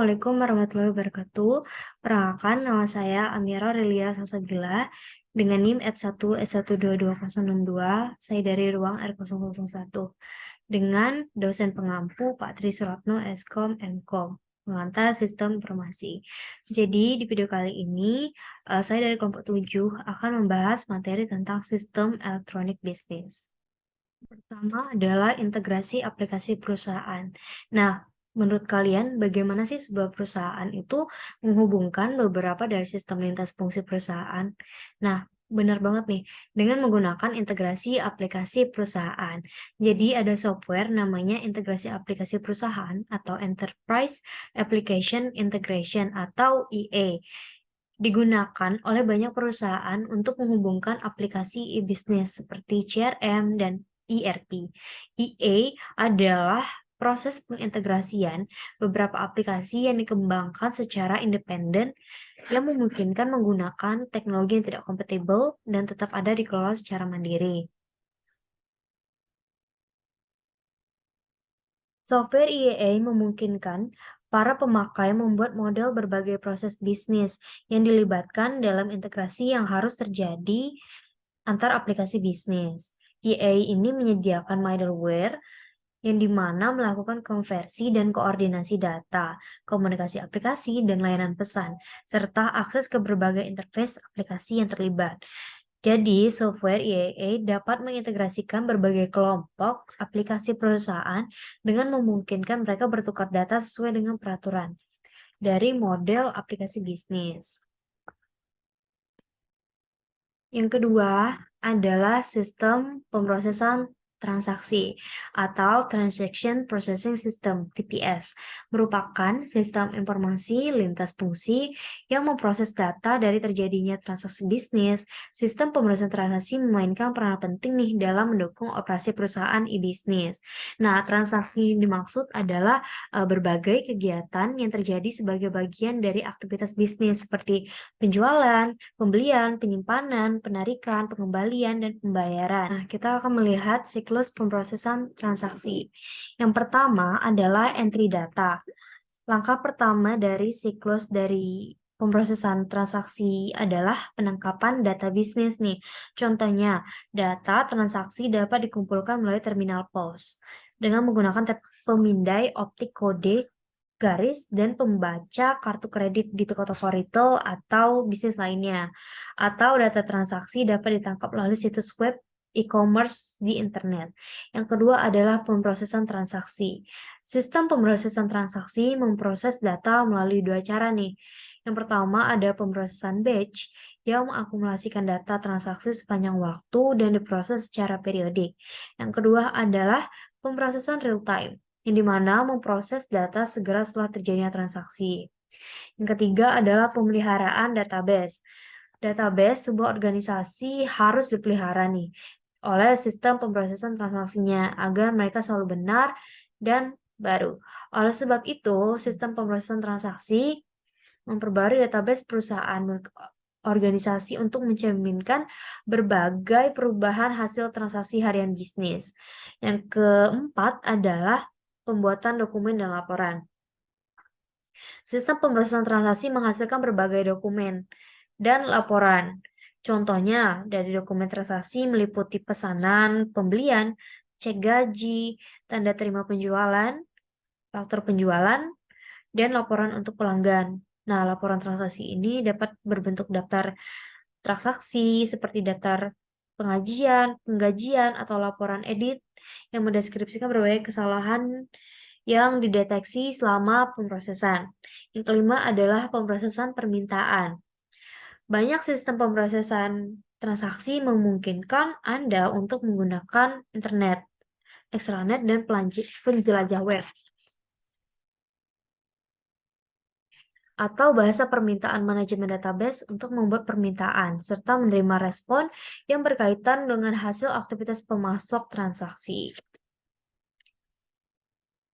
Assalamualaikum warahmatullahi wabarakatuh. Perkenalkan, nama saya Amira Aurelia Salsabila dengan NIM F1S12202. Saya dari ruang R001 dengan dosen pengampu Pak Tri Suratno Eskom Mkom, pengantar sistem informasi. Jadi di video kali ini saya dari kelompok 7 akan membahas materi tentang sistem elektronik bisnis. Pertama adalah integrasi aplikasi perusahaan. Nah, menurut kalian bagaimana sih sebuah perusahaan itu menghubungkan beberapa dari sistem lintas fungsi perusahaan? Nah, benar banget nih, dengan menggunakan integrasi aplikasi perusahaan. Jadi ada software namanya integrasi aplikasi perusahaan atau Enterprise Application Integration atau EA. Digunakan oleh banyak perusahaan untuk menghubungkan aplikasi e-bisnis seperti CRM dan ERP. EA adalah proses pengintegrasian beberapa aplikasi yang dikembangkan secara independen yang memungkinkan menggunakan teknologi yang tidak kompatibel dan tetap ada dikelola secara mandiri. Software EA memungkinkan para pemakai membuat model berbagai proses bisnis yang dilibatkan dalam integrasi yang harus terjadi antar aplikasi bisnis. EA ini menyediakan middleware yang dimana melakukan konversi dan koordinasi data, komunikasi aplikasi, dan layanan pesan, serta akses ke berbagai interface aplikasi yang terlibat. Jadi, software EA dapat mengintegrasikan berbagai kelompok aplikasi perusahaan dengan memungkinkan mereka bertukar data sesuai dengan peraturan dari model aplikasi bisnis. Yang kedua adalah sistem pemrosesan transaksi atau Transaction Processing System (TPS), merupakan sistem informasi lintas fungsi yang memproses data dari terjadinya transaksi bisnis. Sistem pemrosesan transaksi memainkan peran penting nih dalam mendukung operasi perusahaan e-bisnis. Nah, transaksi yang dimaksud adalah berbagai kegiatan yang terjadi sebagai bagian dari aktivitas bisnis seperti penjualan, pembelian, penyimpanan, penarikan, pengembalian, dan pembayaran. Nah, kita akan melihat siklus pemrosesan transaksi. Yang pertama adalah entry data. Langkah pertama dari siklus dari pemrosesan transaksi adalah penangkapan data bisnis nih. Contohnya, data transaksi dapat dikumpulkan melalui terminal POS dengan menggunakan pemindai optik kode garis dan pembaca kartu kredit di toko-toko retail atau bisnis lainnya. Atau data transaksi dapat ditangkap melalui situs web e-commerce di internet. Yang kedua adalah pemrosesan transaksi. Sistem pemrosesan transaksi memproses data melalui dua cara nih. Yang pertama ada pemrosesan batch yang mengakumulasikan data transaksi sepanjang waktu dan diproses secara periodik. Yang kedua adalah pemrosesan real time, yang dimana memproses data segera setelah terjadinya transaksi. Yang ketiga adalah pemeliharaan database. Database sebuah organisasi harus dipelihara nih oleh sistem pemrosesan transaksinya agar mereka selalu benar dan baru. Oleh sebab itu, sistem pemrosesan transaksi memperbarui database perusahaan organisasi untuk mencerminkan berbagai perubahan hasil transaksi harian bisnis. Yang keempat adalah pembuatan dokumen dan laporan. Sistem pemrosesan transaksi menghasilkan berbagai dokumen dan laporan. Contohnya, dari dokumen transaksi meliputi pesanan, pembelian, cek gaji, tanda terima penjualan, faktur penjualan, dan laporan untuk pelanggan. Nah, laporan transaksi ini dapat berbentuk daftar transaksi seperti daftar pengajian, penggajian, atau laporan edit yang mendeskripsikan berbagai kesalahan yang dideteksi selama pemrosesan. Yang kelima adalah pemrosesan permintaan. Banyak sistem pemrosesan transaksi memungkinkan Anda untuk menggunakan internet, extranet, dan penjelajah web, atau bahasa permintaan manajemen database untuk membuat permintaan, serta menerima respon yang berkaitan dengan hasil aktivitas pemasok transaksi.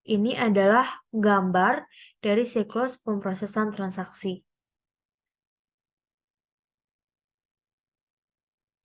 Ini adalah gambar dari siklus pemrosesan transaksi.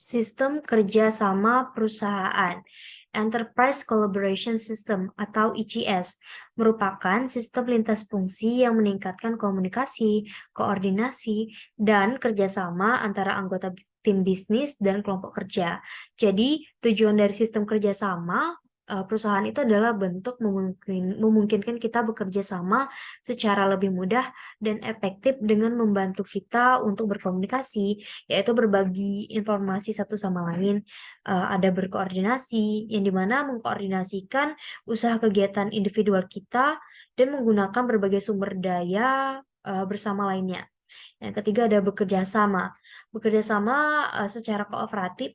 Sistem kerjasama perusahaan, Enterprise Collaboration System atau ECS, merupakan sistem lintas fungsi yang meningkatkan komunikasi, koordinasi, dan kerjasama antara anggota tim bisnis dan kelompok kerja. Jadi, tujuan dari sistem kerjasama perusahaan itu adalah bentuk memungkinkan kita bekerja sama secara lebih mudah dan efektif dengan membantu kita untuk berkomunikasi, yaitu berbagi informasi satu sama lain, ada berkoordinasi, yang dimana mengkoordinasikan usaha kegiatan individual kita dan menggunakan berbagai sumber daya bersama lainnya. Yang ketiga ada bekerja sama. Bekerja sama secara kooperatif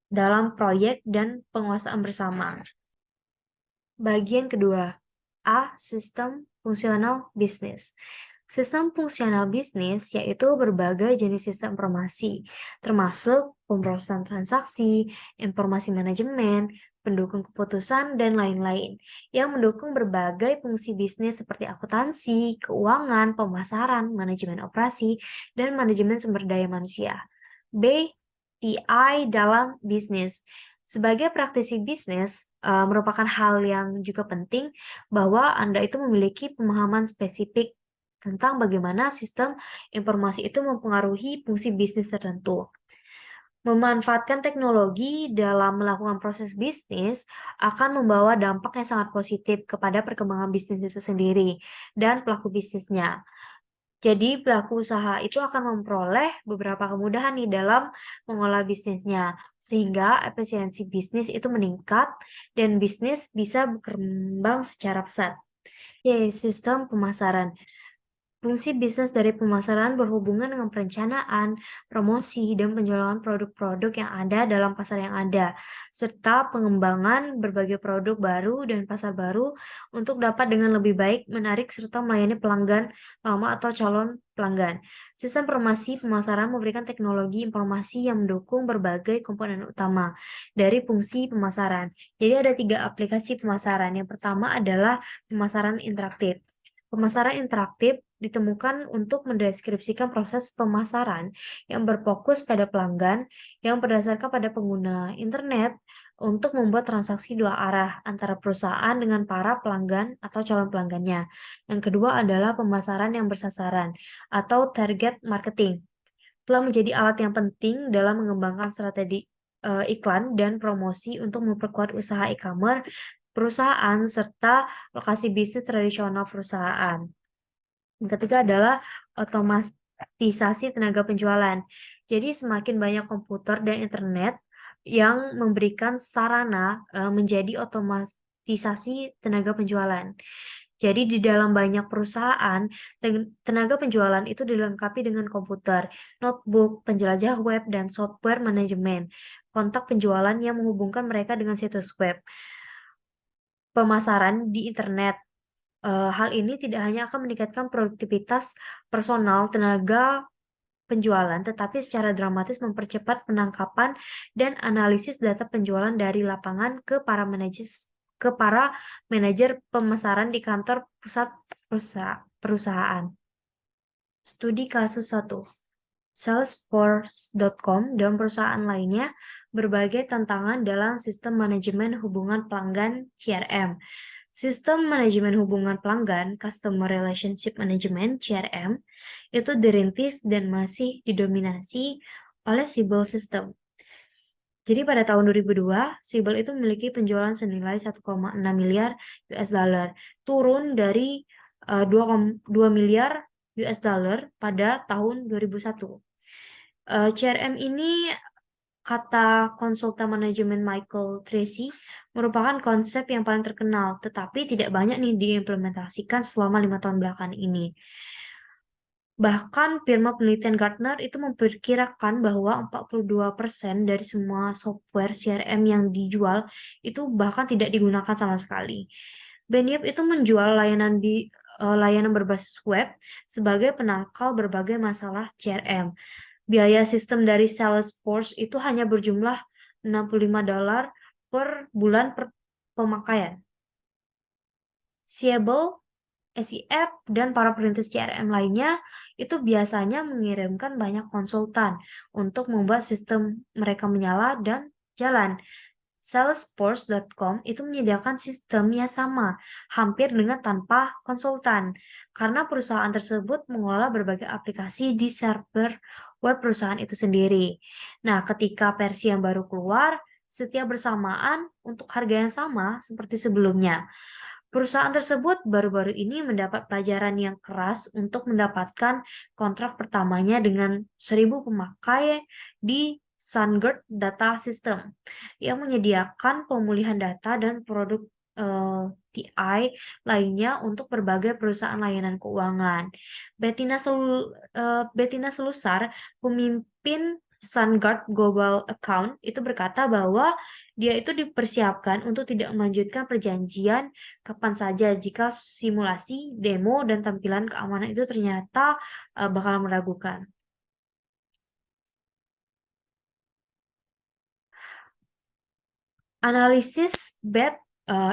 dalam proyek dan penguasaan bersama. Bagian kedua, A. Sistem fungsional bisnis. Sistem fungsional bisnis yaitu berbagai jenis sistem informasi, termasuk pemrosesan transaksi, informasi manajemen, pendukung keputusan, dan lain-lain, yang mendukung berbagai fungsi bisnis seperti akuntansi, keuangan, pemasaran, manajemen operasi, dan manajemen sumber daya manusia. B. TI dalam bisnis. Sebagai praktisi bisnis, merupakan hal yang juga penting bahwa Anda itu memiliki pemahaman spesifik tentang bagaimana sistem informasi itu mempengaruhi fungsi bisnis tertentu. Memanfaatkan teknologi dalam melakukan proses bisnis akan membawa dampak yang sangat positif kepada perkembangan bisnis itu sendiri dan pelaku bisnisnya. Jadi pelaku usaha itu akan memperoleh beberapa kemudahan nih dalam mengolah bisnisnya, sehingga efisiensi bisnis itu meningkat dan bisnis bisa berkembang secara pesat. Oke, sistem pemasaran. Fungsi bisnis dari pemasaran berhubungan dengan perencanaan, promosi, dan penjualan produk-produk yang ada dalam pasar yang ada, serta pengembangan berbagai produk baru dan pasar baru untuk dapat dengan lebih baik menarik serta melayani pelanggan lama atau calon pelanggan. Sistem informasi pemasaran memberikan teknologi informasi yang mendukung berbagai komponen utama dari fungsi pemasaran. Jadi ada 3 aplikasi pemasaran. Yang pertama adalah pemasaran interaktif. Pemasaran interaktif ditemukan untuk mendeskripsikan proses pemasaran yang berfokus pada pelanggan yang berdasarkan pada pengguna internet untuk membuat transaksi dua arah antara perusahaan dengan para pelanggan atau calon pelanggannya. Yang kedua adalah pemasaran yang bersasaran atau target marketing. Telah menjadi alat yang penting dalam mengembangkan strategi iklan dan promosi untuk memperkuat usaha e-commerce perusahaan serta lokasi bisnis tradisional perusahaan. Yang ketiga adalah otomatisasi tenaga penjualan. Jadi semakin banyak komputer dan internet yang memberikan sarana menjadi otomatisasi tenaga penjualan. Jadi di dalam banyak perusahaan, tenaga penjualan itu dilengkapi dengan komputer, notebook, penjelajah web, dan software manajemen kontak penjualan yang menghubungkan mereka dengan situs web. Pemasaran di internet. Hal ini tidak hanya akan meningkatkan produktivitas personal tenaga penjualan, tetapi secara dramatis mempercepat penangkapan dan analisis data penjualan dari lapangan ke para manajer pemasaran di kantor pusat perusahaan. Studi kasus 1. Salesforce.com dan perusahaan lainnya berbagai tantangan dalam sistem manajemen hubungan pelanggan CRM. Sistem manajemen hubungan pelanggan, Customer Relationship Management, CRM, itu dirintis dan masih didominasi oleh Siebel System. Jadi pada tahun 2002, Siebel itu memiliki penjualan senilai 1,6 miliar US dollar, turun dari 2 miliar US dollar pada tahun 2001. CRM ini, kata konsultan manajemen Michael Tracy, merupakan konsep yang paling terkenal, tetapi tidak banyak nih diimplementasikan selama 5 tahun belakangan ini. Bahkan firma penelitian Gartner itu memperkirakan bahwa 42% dari semua software CRM yang dijual itu bahkan tidak digunakan sama sekali. Benioff itu menjual layanan berbasis web sebagai penangkal berbagai masalah CRM. Biaya sistem dari Salesforce itu hanya berjumlah $65 per bulan per pemakaian. Siebel SEF dan para perintis CRM lainnya itu biasanya mengirimkan banyak konsultan untuk membuat sistem mereka menyala dan jalan. Salesforce.com itu menyediakan sistem yang sama, hampir dengan tanpa konsultan, karena perusahaan tersebut mengelola berbagai aplikasi di server web perusahaan itu sendiri. Nah, ketika versi yang baru keluar, setiap bersamaan untuk harga yang sama seperti sebelumnya. Perusahaan tersebut baru-baru ini mendapat pelajaran yang keras untuk mendapatkan kontrak pertamanya dengan 1.000 pemakai di SunGard Data System yang menyediakan pemulihan data dan produk TI lainnya untuk berbagai perusahaan layanan keuangan. Bettina Selusar, pemimpin SunGard Global Account, itu berkata bahwa dia itu dipersiapkan untuk tidak melanjutkan perjanjian kapan saja jika simulasi, demo, dan tampilan keamanan itu ternyata bakal meragukan. Analisis bad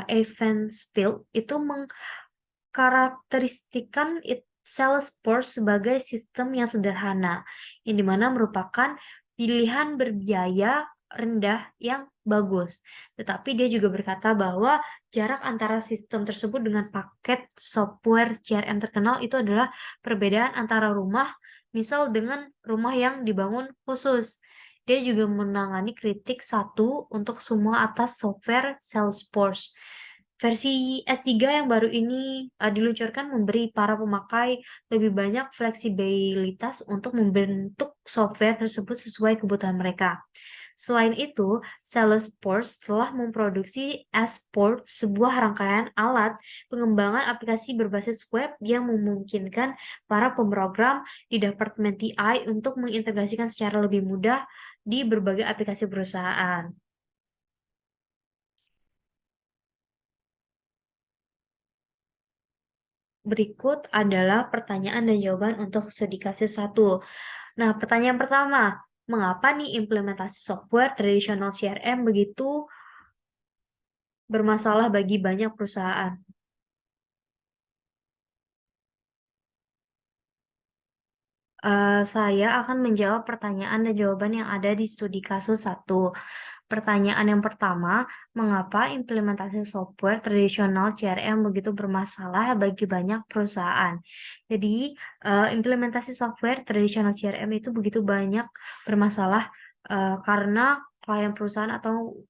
events field itu mengkarakteristikan Salesforce sebagai sistem yang sederhana, yang dimana merupakan pilihan berbiaya rendah yang bagus. Tetapi dia juga berkata bahwa jarak antara sistem tersebut dengan paket software CRM terkenal itu adalah perbedaan antara rumah, misal dengan rumah yang dibangun khusus. Dia juga menangani kritik satu untuk semua atas software Salesforce. Versi S3 yang baru ini diluncurkan memberi para pemakai lebih banyak fleksibilitas untuk membentuk software tersebut sesuai kebutuhan mereka. Selain itu, Salesforce telah memproduksi S-Port, sebuah rangkaian alat pengembangan aplikasi berbasis web yang memungkinkan para pemrogram di Departemen TI untuk mengintegrasikan secara lebih mudah di berbagai aplikasi perusahaan. Berikut adalah pertanyaan dan jawaban untuk studi kasus 1. Nah, pertanyaan pertama, mengapa nih implementasi software tradisional CRM begitu bermasalah bagi banyak perusahaan? Saya akan menjawab pertanyaan dan jawaban yang ada di studi kasus 1. Pertanyaan yang pertama, mengapa implementasi software tradisional CRM begitu bermasalah bagi banyak perusahaan? Jadi, implementasi software tradisional CRM itu begitu banyak bermasalah karena klien perusahaan atau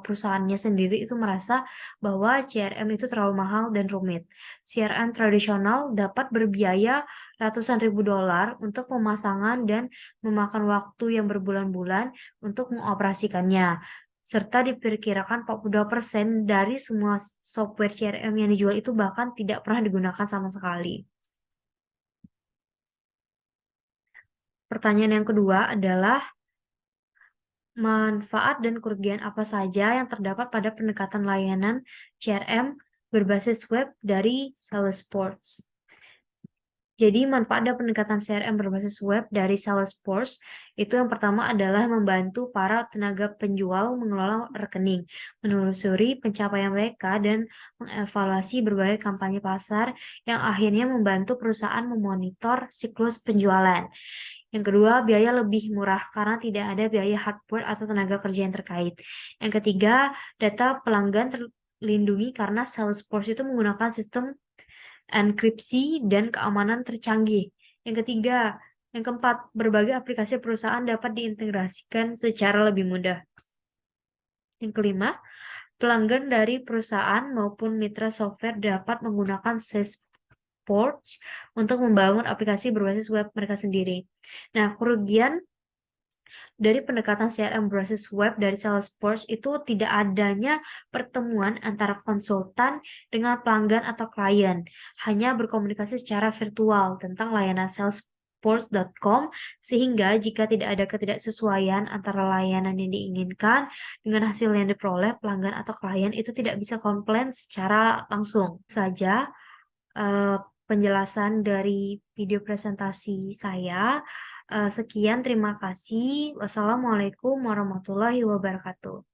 perusahaannya sendiri itu merasa bahwa CRM itu terlalu mahal dan rumit. CRM tradisional dapat berbiaya ratusan ribu dolar untuk pemasangan dan memakan waktu yang berbulan-bulan untuk mengoperasikannya. Serta diperkirakan 42% dari semua software CRM yang dijual itu bahkan tidak pernah digunakan sama sekali. Pertanyaan yang kedua adalah manfaat dan kerugian apa saja yang terdapat pada pendekatan layanan CRM berbasis web dari Salesforce. Jadi manfaat dan pendekatan CRM berbasis web dari Salesforce itu yang pertama adalah membantu para tenaga penjual mengelola rekening, menelusuri pencapaian mereka, dan mengevaluasi berbagai kampanye pasar yang akhirnya membantu perusahaan memonitor siklus penjualan. Yang kedua, biaya lebih murah karena tidak ada biaya hardware atau tenaga kerja yang terkait. Yang ketiga, data pelanggan terlindungi karena Salesforce itu menggunakan sistem enkripsi dan keamanan tercanggih. Yang ketiga, yang keempat, berbagai aplikasi perusahaan dapat diintegrasikan secara lebih mudah. Yang kelima, pelanggan dari perusahaan maupun mitra software dapat menggunakan Salesforce untuk membangun aplikasi berbasis web mereka sendiri. Nah, kerugian dari pendekatan CRM berbasis web dari Salesforce itu tidak adanya pertemuan antara konsultan dengan pelanggan atau klien, hanya berkomunikasi secara virtual tentang layanan Salesforce.com, sehingga jika tidak ada ketidaksesuaian antara layanan yang diinginkan dengan hasil yang diperoleh, pelanggan atau klien itu tidak bisa komplain secara langsung. Saja eh, penjelasan dari video presentasi saya. Sekian, terima kasih. Wassalamualaikum warahmatullahi wabarakatuh.